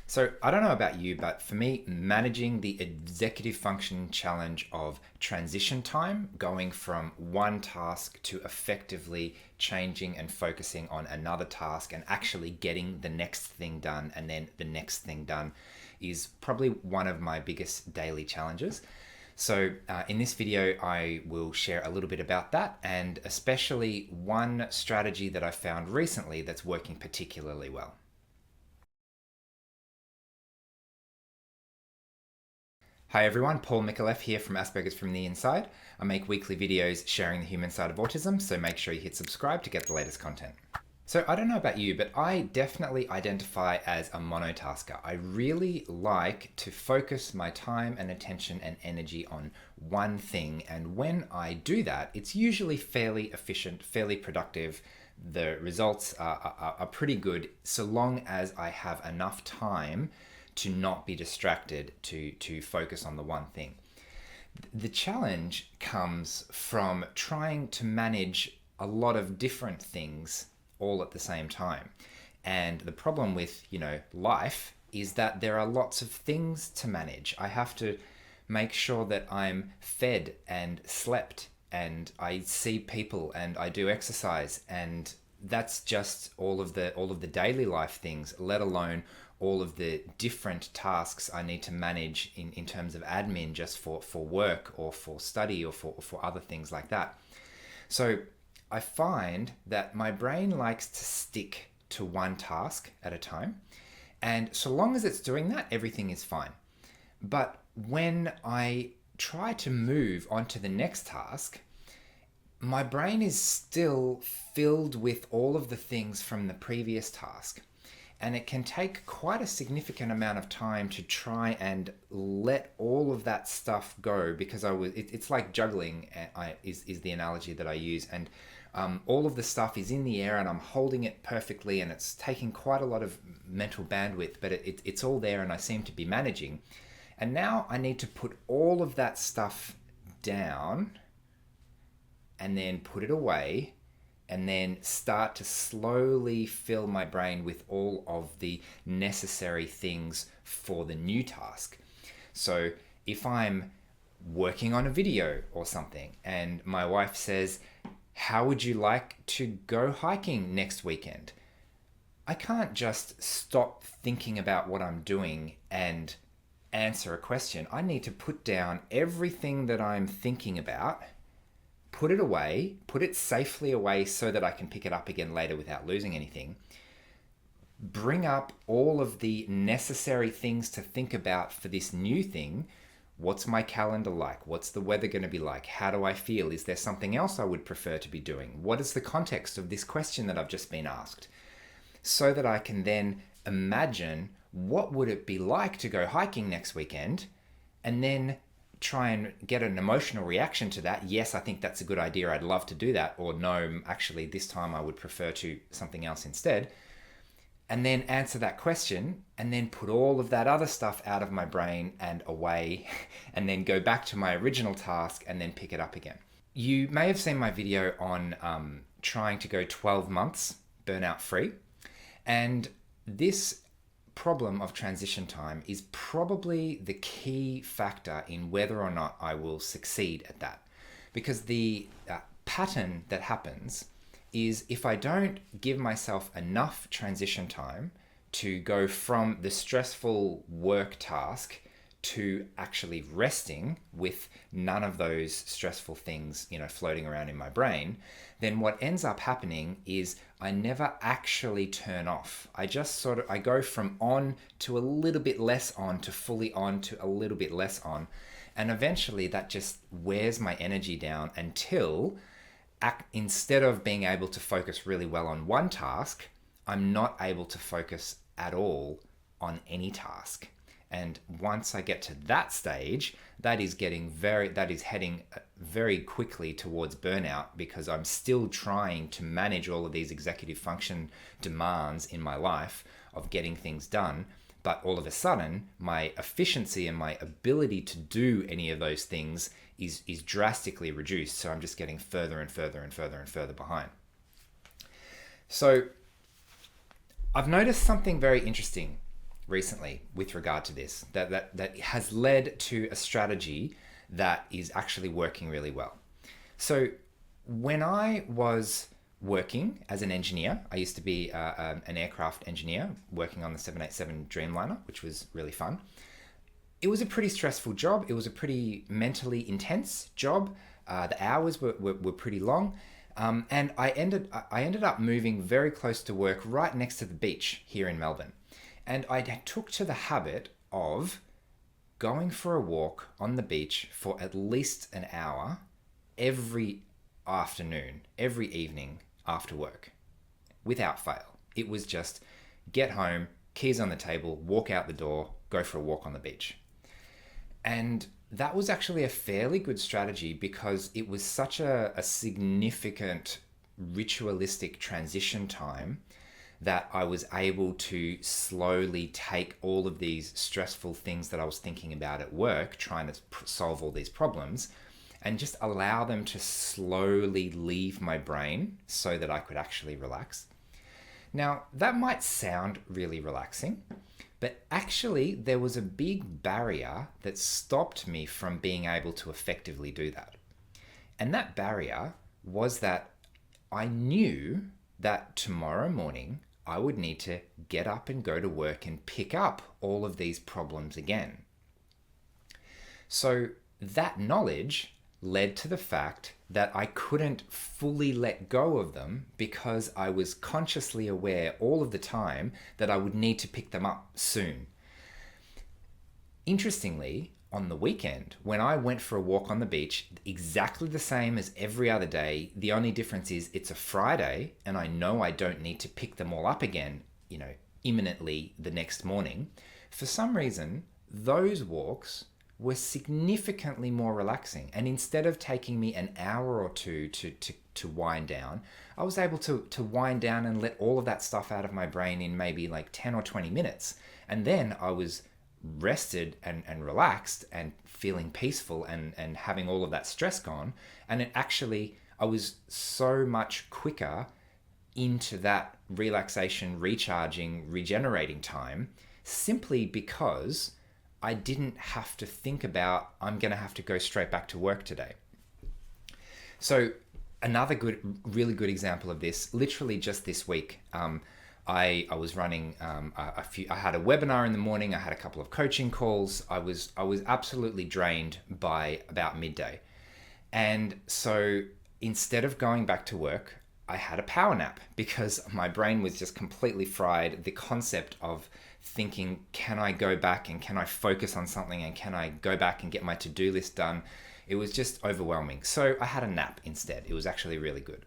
So I don't know about you, but for me, managing the executive function challenge of transition time, going from one task to effectively changing and focusing on another task and actually getting the next thing done and then the next thing done is probably one of my biggest daily challenges. So in this video, I will share a little bit about that and especially one strategy that I found recently that's working particularly well. Hi everyone, Paul Micallef here from Aspergers from the Inside. I make weekly videos sharing the human side of autism, so make sure you hit subscribe to get the latest content. So I don't know about you, but I definitely identify as a monotasker. I really like to focus my time and attention and energy on one thing, and when I do that, it's usually fairly efficient, fairly productive. The results are pretty good so long as I have enough time to not be distracted, to focus on the one thing. The challenge comes from trying to manage a lot of different things all at the same time. And the problem with, life is that there are lots of things to manage. I have to make sure that I'm fed and slept and I see people and I do exercise, and that's just all of the daily life things, let alone all of the different tasks I need to manage in terms of admin just for work or for study or for other things like that. So I find that my brain likes to stick to one task at a time. And so long as it's doing that, everything is fine. But when I try to move on to the next task, my brain is still filled with all of the things from the previous task. And it can take quite a significant amount of time to try and let all of that stuff go, because it's like juggling is the analogy that I use. And all of the stuff is in the air and I'm holding it perfectly and it's taking quite a lot of mental bandwidth, but it's all there and I seem to be managing. And now I need to put all of that stuff down and then put it away, and then start to slowly fill my brain with all of the necessary things for the new task. So if I'm working on a video or something and my wife says, "How would you like to go hiking next weekend?" I can't just stop thinking about what I'm doing and answer a question. I need to put down everything that I'm thinking about, put it away, put it safely away so that I can pick it up again later without losing anything. Bring up all of the necessary things to think about for this new thing. What's my calendar like? What's the weather going to be like? How do I feel? Is there something else I would prefer to be doing? What is the context of this question that I've just been asked? So that I can then imagine what would it be like to go hiking next weekend, and then try and get an emotional reaction to that. Yes, I think that's a good idea. I'd love to do that. Or no, actually, this time I would prefer to something else instead. And then answer that question and then put all of that other stuff out of my brain and away and then go back to my original task and then pick it up again. You may have seen my video on trying to go 12 months burnout free. And this problem of transition time is probably the key factor in whether or not I will succeed at that. Because the pattern that happens is if I don't give myself enough transition time to go from the stressful work task to actually resting with none of those stressful things, floating around in my brain, then what ends up happening is I never actually turn off. I just I go from on to a little bit less on to fully on to a little bit less on. And eventually that just wears my energy down until instead of being able to focus really well on one task, I'm not able to focus at all on any task. And once I get to that stage, that is heading very quickly towards burnout, because I'm still trying to manage all of these executive function demands in my life of getting things done. But all of a sudden, my efficiency and my ability to do any of those things is drastically reduced. So I'm just getting further and further and further and further behind. So I've noticed something very interesting recently with regard to this that has led to a strategy that is actually working really well. So when I was working as an engineer, I used to be an aircraft engineer working on the 787 Dreamliner, which was really fun. It was a pretty stressful job. It was a pretty mentally intense job. The hours were pretty long. And I ended up moving very close to work, right next to the beach here in Melbourne. And I took to the habit of going for a walk on the beach for at least an hour every afternoon, every evening after work, without fail. It was just get home, keys on the table, walk out the door, go for a walk on the beach. And that was actually a fairly good strategy because it was such a significant ritualistic transition time that I was able to slowly take all of these stressful things that I was thinking about at work, trying to solve all these problems, and just allow them to slowly leave my brain so that I could actually relax. Now, that might sound really relaxing, but actually there was a big barrier that stopped me from being able to effectively do that. And that barrier was that I knew that tomorrow morning I would need to get up and go to work and pick up all of these problems again. So that knowledge led to the fact that I couldn't fully let go of them because I was consciously aware all of the time that I would need to pick them up soon. Interestingly, on the weekend, when I went for a walk on the beach, exactly the same as every other day, the only difference is it's a Friday and I know I don't need to pick them all up again, imminently the next morning. For some reason, those walks were significantly more relaxing. And instead of taking me an hour or two to wind down, I was able to wind down and let all of that stuff out of my brain in maybe like 10 or 20 minutes. And then I was rested and relaxed and feeling peaceful and having all of that stress gone. And I was so much quicker into that relaxation, recharging, regenerating time simply because I didn't have to think about, I'm going to have to go straight back to work today. So another really good example of this, literally just this week, I was running I had a webinar in the morning. I had a couple of coaching calls. I was absolutely drained by about midday. And so instead of going back to work, I had a power nap because my brain was just completely fried. The concept of thinking, can I go back and can I focus on something and can I go back and get my to-do list done? It was just overwhelming. So I had a nap instead. It was actually really good.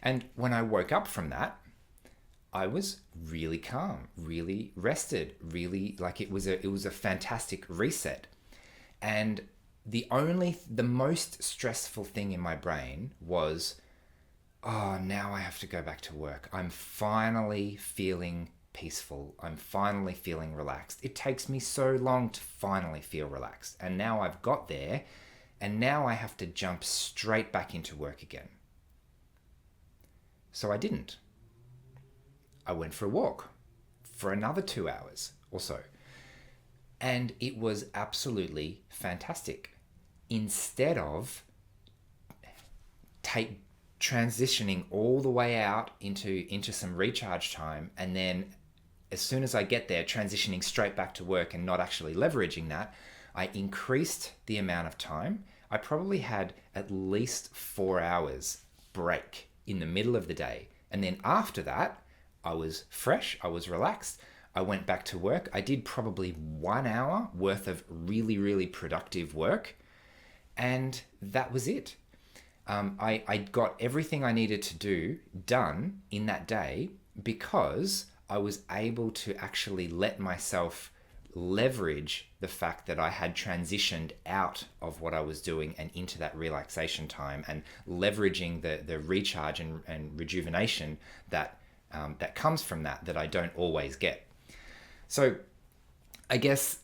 And when I woke up from that, I was really calm, really rested, really like it was a fantastic reset. And the most stressful thing in my brain was, oh, now I have to go back to work. I'm finally feeling peaceful. I'm finally feeling relaxed. It takes me so long to finally feel relaxed. And now I've got there, and now I have to jump straight back into work again. So I didn't. I went for a walk for another 2 hours or so. And it was absolutely fantastic. Instead of transitioning all the way out into some recharge time, and then as soon as I get there, transitioning straight back to work and not actually leveraging that, I increased the amount of time. I probably had at least 4 hours break in the middle of the day. And then after that, I was fresh, I was relaxed, I went back to work. I did probably 1 hour worth of really, really productive work. And that was it. I got everything I needed to do done in that day because I was able to actually let myself leverage the fact that I had transitioned out of what I was doing and into that relaxation time, and leveraging the recharge and rejuvenation that comes from that I don't always get. So I guess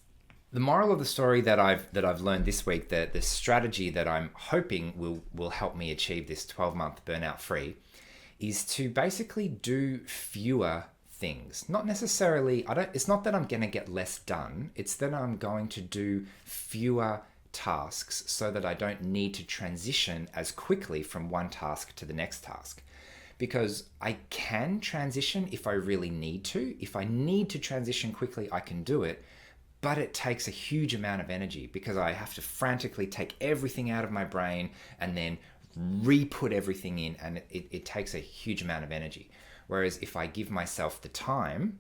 the moral of the story that I've learned this week, the strategy that I'm hoping will help me achieve this 12-month burnout free, is to basically do fewer things. Not necessarily, it's not that I'm going to get less done, it's that I'm going to do fewer tasks so that I don't need to transition as quickly from one task to the next task. Because I can transition if I really need to. If I need to transition quickly, I can do it. But it takes a huge amount of energy because I have to frantically take everything out of my brain and then re-put everything in, and it takes a huge amount of energy. Whereas if I give myself the time,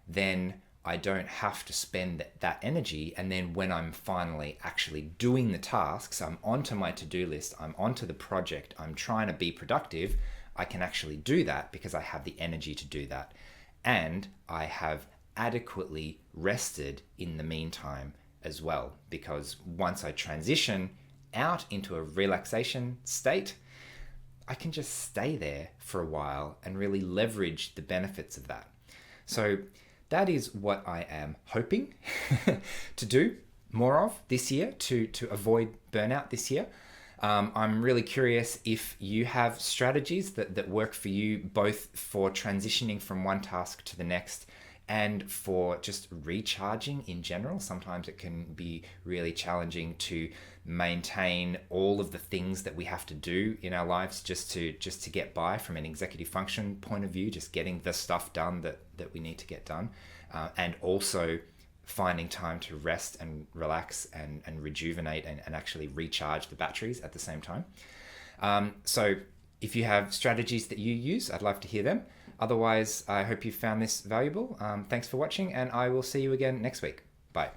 then I don't have to spend that energy. And then when I'm finally actually doing the tasks, I'm onto my to-do list, I'm onto the project, I'm trying to be productive, I can actually do that because I have the energy to do that. And I have adequately rested in the meantime as well, because once I transition out into a relaxation state, I can just stay there for a while and really leverage the benefits of that. So that is what I am hoping to do more of this year to avoid burnout this year. I'm really curious if you have strategies that work for you, both for transitioning from one task to the next and for just recharging in general. Sometimes it can be really challenging to maintain all of the things that we have to do in our lives just to get by from an executive function point of view, just getting the stuff done that we need to get done, and also finding time to rest and relax and rejuvenate and actually recharge the batteries at the same time. So if you have strategies that you use, I'd love to hear them. Otherwise, I hope you found this valuable. Thanks for watching, and I will see you again next week. Bye.